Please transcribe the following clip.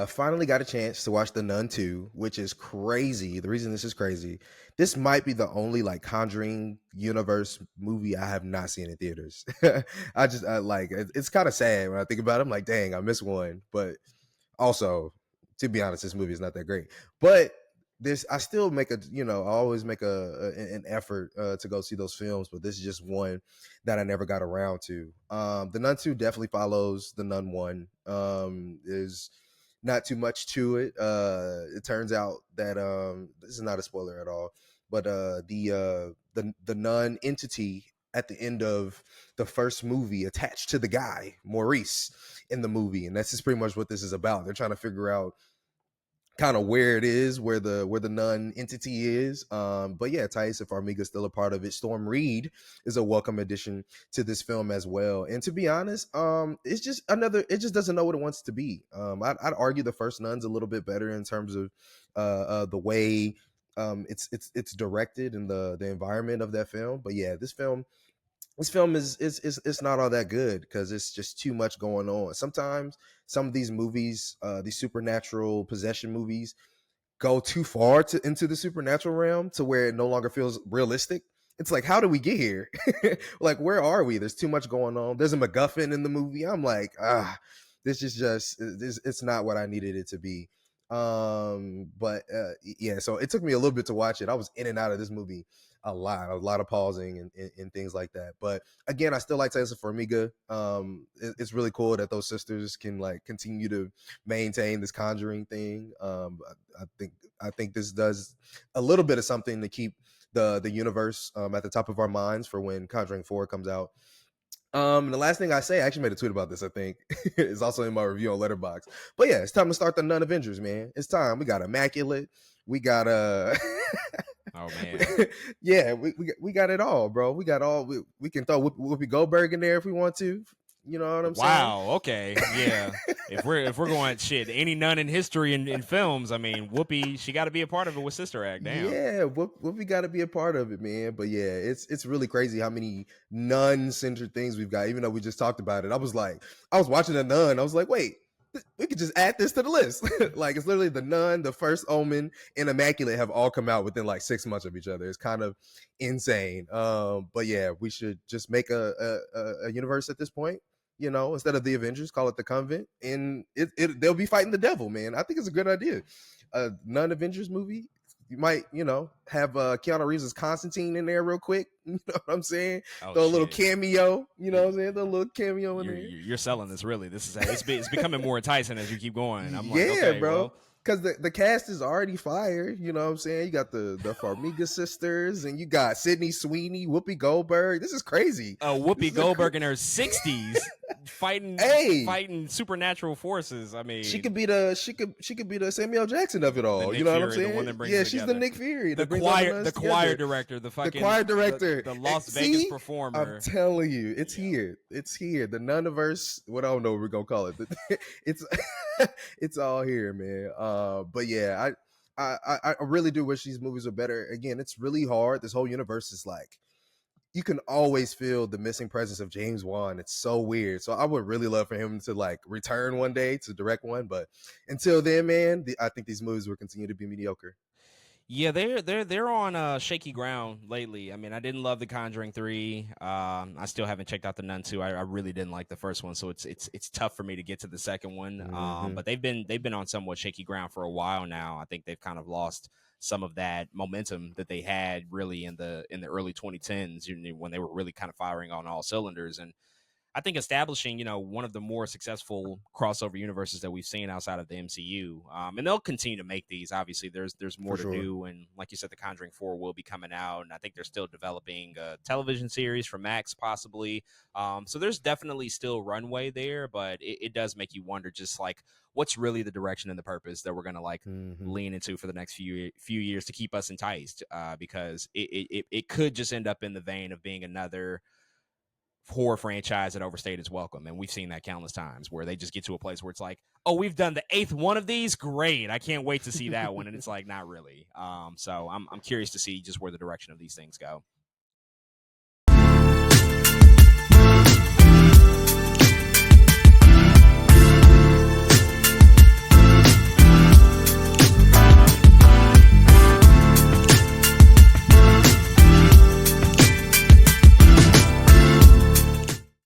finally got a chance to watch The Nun 2, which is crazy. The reason this is crazy, this might be the only like Conjuring universe movie I have not seen in theaters. It's kind of sad when I think about it. I'm like, dang, I missed one. But also, to be honest, this movie is not that great. But this, I still make I always make an effort to go see those films. But this is just one that I never got around to. The Nun 2 definitely follows The Nun 1. Is not too much to it. It turns out that this is not a spoiler at all, but the nun entity at the end of the first movie attached to the guy Maurice in the movie, and that's just pretty much what this is about. They're trying to figure out kind of where it is, where the nun entity is. But yeah, Thais and Farmiga's still a part of it. Storm Reed is a welcome addition to this film as well. And to be honest, it's just it just doesn't know what it wants to be. I'd argue the first Nun's a little bit better in terms of the way it's directed and the environment of that film. But yeah, this film is it's not all that good because it's just too much going on. Sometimes some of these movies, these supernatural possession movies, go too far into the supernatural realm to where it no longer feels realistic. It's like, how do we get here? Like, where are we? There's too much going on. There's a MacGuffin in the movie. I'm like, this is it's not what I needed it to be. But yeah, so it took me a little bit to watch it. I was in and out of this movie a lot of pausing and things like that. But again, I still like Tessa Farmiga. It's really cool that those sisters can like continue to maintain this Conjuring thing. I think this does a little bit of something to keep the universe at the top of our minds for when Conjuring 4 comes out. The last thing I say, I actually made a tweet about this, I think. It's also in my review on Letterboxd. But yeah, it's time to start the Nun Avengers, man. It's time. We got Immaculate. We got Oh man. Yeah, we got it all, bro. We got all we can throw Whoopi Goldberg in there if we want to. You know what I'm saying? Wow. Okay. Yeah. If we're going shit, any nun in history in films, I mean, Whoopi, she got to be a part of it with Sister Act. Damn. Yeah, Whoopi got to be a part of it, man. But yeah, it's really crazy how many nun-centered things we've got. Even though we just talked about it, I was watching the Nun. I was like, wait, we could just add this to the list. Like, it's literally the Nun, the First Omen, and Immaculate have all come out within like 6 months of each other. It's kind of insane. But yeah, we should just make a universe at this point. You know, instead of the Avengers, call it the Convent, and they'll be fighting the devil, man. I think it's a good idea. A non-Avengers movie. You might, have Keanu Reeves as Constantine in there real quick. You know what I'm saying? Oh, throw a little cameo. You know what I'm saying? Throw a little cameo in there. You're selling this, really. This is it's becoming more enticing as you keep going. I'm like, yeah, okay, bro. well. Because the cast is already fire. You know what I'm saying? You got the Farmiga sisters, and you got Sydney Sweeney, Whoopi Goldberg. This is crazy. Whoopi Goldberg in her 60s fighting supernatural forces. I mean, she could be the Samuel Jackson of it all. You know what I'm saying? The one that brings yeah, them she's together. the Nick Fury. The choir director, the choir director, the Las Vegas performer. I'm telling you, it's here. It's here. The Nuniverse. What I don't know what we're gonna call it. It's it's all here, man. But yeah, I really do wish these movies were better. Again, it's really hard. This whole universe is like, you can always feel the missing presence of James Wan. It's so weird. So I would really love for him to like return one day to direct one. But until then, man, I think these movies will continue to be mediocre. Yeah, they're on shaky ground lately. I mean, I didn't love The Conjuring 3. I still haven't checked out The Nun 2. I really didn't like the first one, so it's tough for me to get to the second one. Mm-hmm. But they've been on somewhat shaky ground for a while now. I think they've kind of lost some of that momentum that they had really in the early 2010s, when they were really kind of firing on all cylinders. And I think establishing, one of the more successful crossover universes that we've seen outside of the MCU, and they'll continue to make these. Obviously, there's more to do, and like you said, The Conjuring 4 will be coming out, and I think they're still developing a television series for Max, possibly. So there's definitely still runway there, but it does make you wonder, just like, what's really the direction and the purpose that we're going to lean into for the next few years to keep us enticed, because it could just end up in the vein of being another horror franchise that overstayed its welcome, and we've seen that countless times where they just get to a place where it's like, oh, we've done the 8th one of these, great, I can't wait to see that one, and it's like, not really. So I'm curious to see just where the direction of these things go.